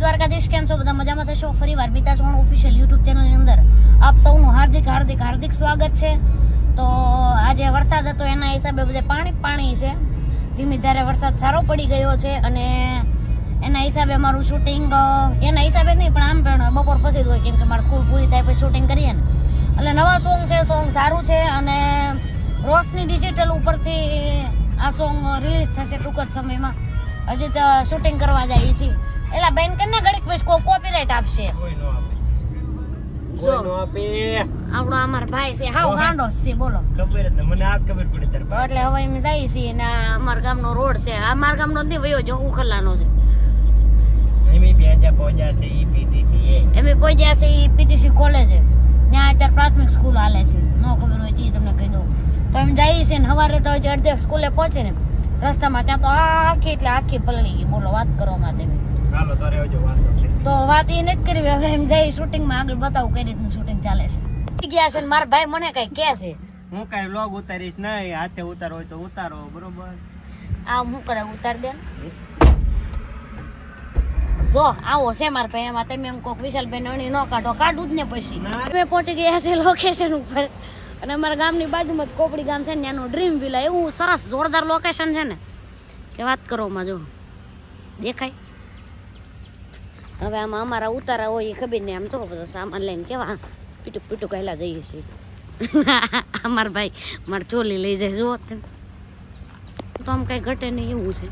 દ્વારકાધીશ, કેમ છો બધા? મજામાં થશો? ફરીવાર બીતા ચૌહાણ ઓફિશિયલ યુટ્યુબ ચેનલની અંદર આપ સૌનું હાર્દિક સ્વાગત છે. તો આજે વરસાદ હતો, એના હિસાબે બધે પાણી છે. ધીમી ધારે વરસાદ સારો પડી ગયો છે અને એના હિસાબે અમારું શૂટિંગ એના હિસાબે નહીં પણ આમ પણ બપોર પછી જ હોય, કેમ કે મારી સ્કૂલ પૂરી થાય પછી શૂટિંગ કરીએ ને. એટલે નવા સોંગ છે, સોંગ સારું છે અને રોશની ડિજિટલ ઉપરથી આ સોંગ રિલીઝ થશે ટૂંક જ સમયમાં. હજી તો શૂટિંગ કરવા જાય છે. એલા બેન કરીને ઘડીક પછી કોપીરાઇટ આપશે. આપણો અમાર ભાઈ છે, હાવ ગાંડો છે, બોલો. ખબર જ મને આજ ખબર પડી તાર. એટલે હવે અમે જઈએ છીએ ને અમારા ગામનો રોડ છે, અમારા ગામનો નથી વયો જો ઉખલાનો છે. એમે બેજા પહોંચ્યા છે ઈપીટીસી એમે પહોંચ્યા છે ઈપીટીસી કોલેજ. ત્યાં અત્યારે પ્રાથમિક સ્કૂલ હાલે છે, ન ખબર હોય તો તમને કહી દઉં. તો એમ જઈએ છીએ ને સવારે તો હજી અડધે સ્કૂલે પહોંચે ને રસ્તામાં ત્યાં તો આખી પલળી ગઈ, બોલો. વાત કરો માં તમે. હાલો તારે આવજો વાત. તો વાત એ નથી કરી, હવે એમ જઈ શૂટિંગમાં આગળ બતાવું કઈ રીતનું શૂટિંગ ચાલે છે. ગયા છે ને મારા ભાઈ મને કઈ કે છે, હું કઈ વ્લોગ ઉતારીશ નહીં, હાથે ઉતારો હોય તો ઉતારો, બરોબર? આ હું કરે ઉતાર દે જો આવો છે મારા ભાઈ. એમાં તમે એમ કોક વિશાલભાઈ અણી ન કાઢો, કાઢું જ ને પછી. અમે પહોંચી ગયા છે લોકેશન ઉપર અને અમારા ગામની બાજુમાં કોપડી ગામ છે ને, એનું ડ્રીમ વિલા એવું સરસ જોરદાર લોકેશન છે ને કે વાત કરો માં. જો દેખાય. હવે આમાં અમારા ઉતારા હોય એ ખબર નહીં. આમ તો બધો સામાન લઈને કેવા પીટુક કહેલા જઈએ છીએ. અમારા ભાઈ મારે ચોલી લઈ જાય, જુઓ તો આમ કઈ ઘટે નહીં એવું છે.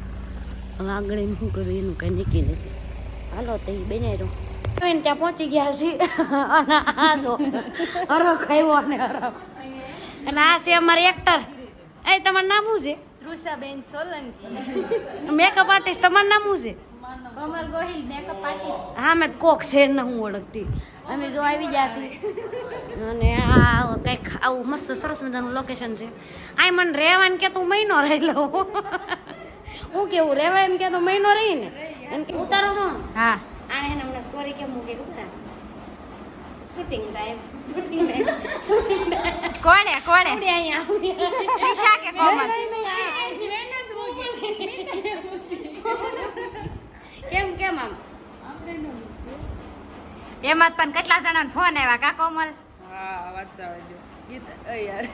હવે આગળ એમ શું કર્યું એનું કઈ નક્કી નથી. હાલો તો એ બનાવ્યો ત્યાં પહોંચી ગયા છીએ અને આ જો હરખ આવ્યો અને હરખ. અને આ છે અમારી એક્ટર. એ તમારું નામ શું છે? તૃષાબેન સોલંકી. Makeup artist. તમારું નામ શું છે? Kamal Gohil, makeup artist. હા, મેં કોક શેર ને હું ઓળખતી. અમે જો આવી ગયા છીએ અને આ કંઈક આવું મસ્ત સરસ મજાનું લોકેશન છે. આ મને રહેવાનું કે તું મહિનો રહી લઉં. હું કેવું રહેવાનું કે તો મહિનો રહી ને ઉતારો છો ને? હા. આને એને હમણાં સ્ટોરી કેમ મૂકે ખબર? Shooting time. કોણે અહીંયા ઈશા કે કોમલ? કેમ આમ એમાં પણ કેટલા જણાને ફોન આવ્યા કા કોમલ? હા, વાત ચાલે જો ગીત યાર.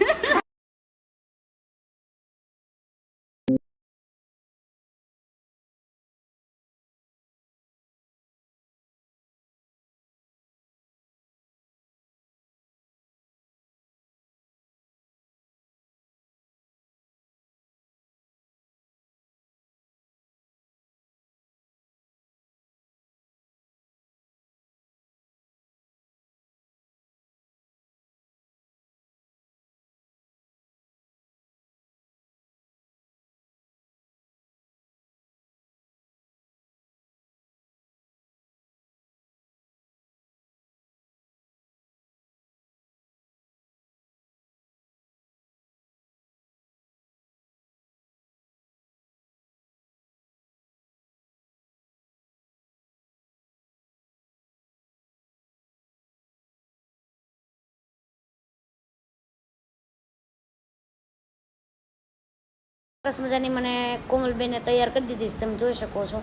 સરસ મજાની મને કોમલબેને તૈયાર કરી દીધી છે, તમે જોઈ શકો છો.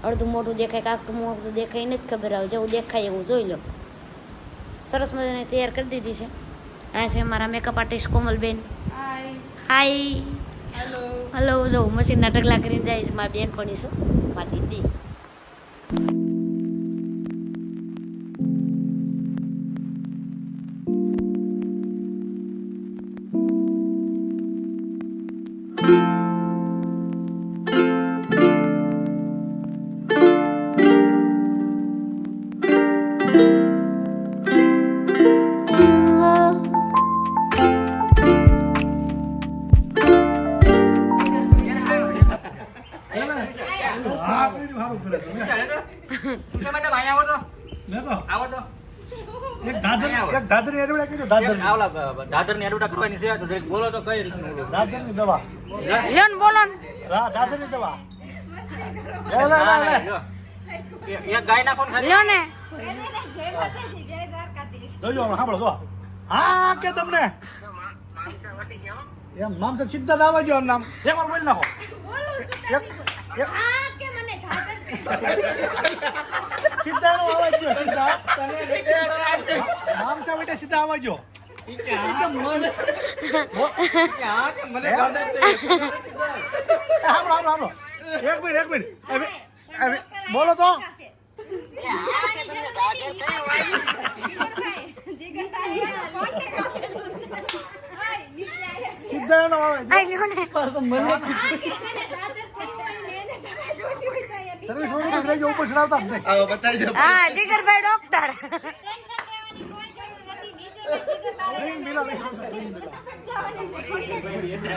અડધું મોઢું દેખાય કે આખું મોઢું દેખાય નથી ખબર આવે, જેવું દેખાય એવું જોઈ લો. સરસ મજાની તૈયાર કરી દીધી છે. આ છે અમારા મેકઅપ આર્ટિસ્ટ કોમલબેન. હાય. હલો. જો મશીનના ઢગલા કરીને જાય છે મારી બેનપણી છું, મારી દીદી. દાદર ની એડવર્ટાઈઝ કરવાની છે તો બોલો તો કઈ રીતનું? દાદર ની દવા. લ્યો ને બોલો ને. દાદર ની દવા. એક ગાય નાખો ને લ્યો ને. જોજો સાંભળો જો. હા કે તમને એમ નામ છે સિદ્ધાર્થ આવે ગયો નામ એકવાર બોલી નાખો. આવજો સીધા નામ સા બેટા સીધા આવજો હાલો એક મિનિટ બોલો તો સીધા એનો આવે સર્વિસ વાળો રેજો ઉપર ચડાવતા જ નહીં હા જીગરભાઈ ડોક્ટર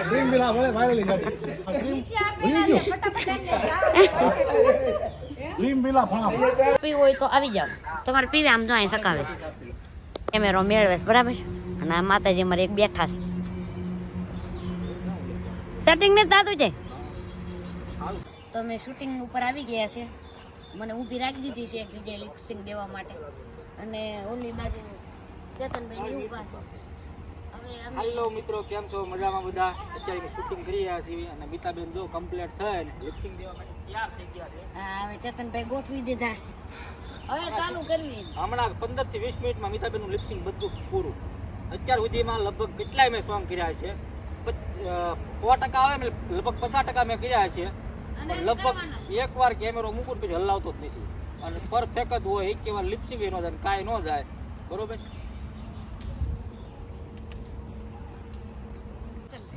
ડ્રીમ વિલા ભલે વાયરલી ગાડી ડ્રીમ વિલા ફાફ પીવું હોય તો આવી જાવ તમારે પીવે આમ જો અહીં સકાવે છે કેમેરો મેળવે છે બરાબર છે અને આ માતાજી અમારે એક બેઠા છે સેટિંગ ને તાતું છે તો મેં શૂટિંગ ઉપર આવી ગયા છે મને ઊભી રાખી દીધી છે એક જગ્યાએ લિપસિંગ દેવા માટે અને ઓલી બાજુ ચેતનભાઈ ની ઊભા છે હવે અમે હેલો મિત્રો કેમ છો મજામાં બધા અત્યારે અમે શૂટિંગ કરી રહ્યા છીએ અને મિતાબેન જો કમ્પ્લીટ થઈ ને લિપસિંગ દેવા માટે તૈયાર થઈ ગયા છે હા હવે ચેતનભાઈ ગોઠવી દીધા છે હવે ચાલુ કરવી હમણાં 15 થી 20 મિનિટમાં મિતાબેન નું લિપસિંગ બધું પૂરું અત્યાર સુધીમાં લગભગ કેટલાય મેં સોંગ કર્યા છે 100% આવે લગભગ 50% મેં કર્યા છે પણ લગભગ એકવાર કેમેરો મૂકું પછી હલાવતો જ નથી અને પરફેક્ટ જ હોય એક વાર લિપસિંગ ન જાય કાંઈ ન જાય બરોબર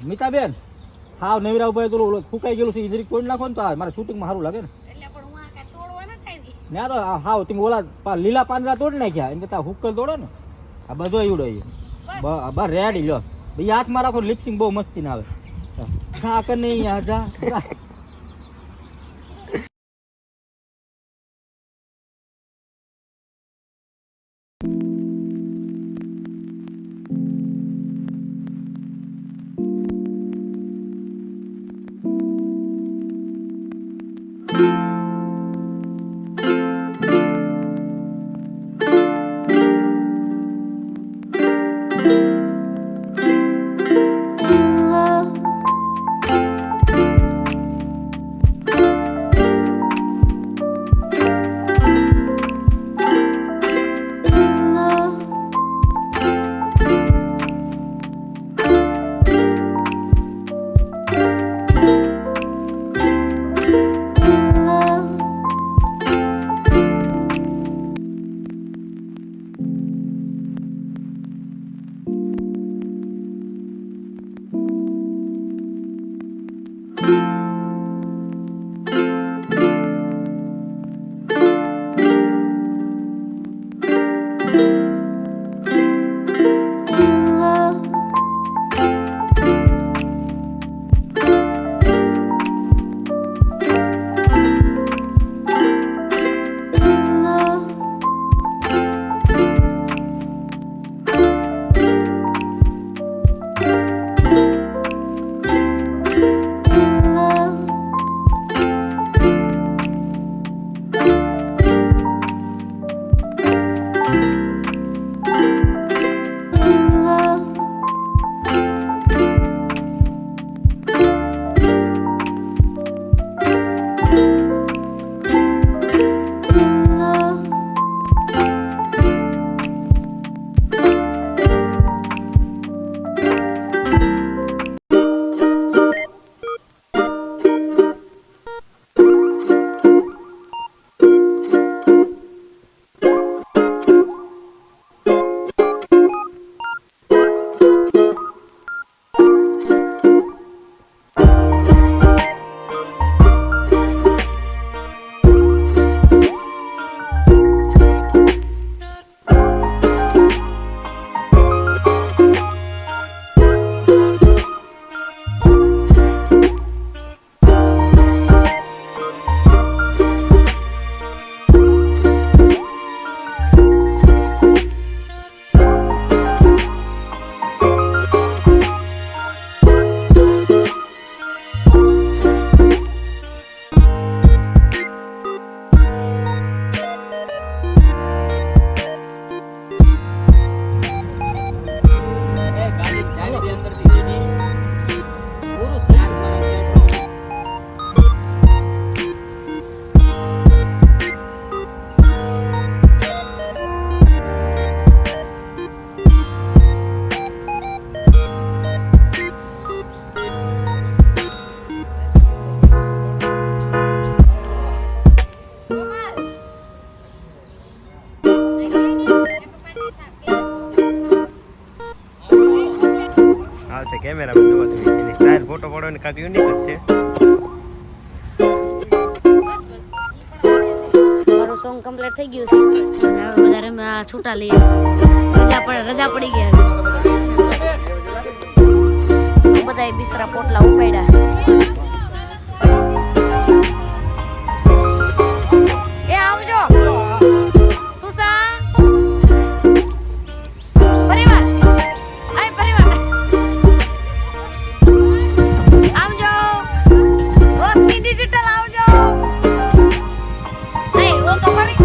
મિતાબેન હાવ નવરા ઉપર તો ફૂકાઈ ગયેલું છે ઇજરી કોઈ નાખો ને તો મારા શૂટિંગમાં સારું લાગે ને એટલે પણ હું આ કાંઈ તોડવા નથી આવી ના તો હાવ તમે ઓલા લીલા પાંદડા તોડી નાખ્યા એમ કરતા હુક્કલ તોડો ને આ બધો એવડો બસ રેડી લો ભાઈ હાથમાં રાખો લિપસિંગ બહુ મસ્તી ના આવે ખા કર નહીં જા કેમેરામાં જોવો તમે એની સ્ટાઇલ ફોટો પાડવાની કાંઈક યુનિક જ છે. મારું સોંગ કમ્પ્લીટ થઈ ગયું છે અને હવે વધારે અમે આ છૂટા લઈએ રજા પડી ગયા બધા બિસ્તરા પોટલા ઉપાડ્યા એ આવજો તુષા પરિવાર આવજો રોશની ડિજિટલ આવજો નહીં રો તો ખરી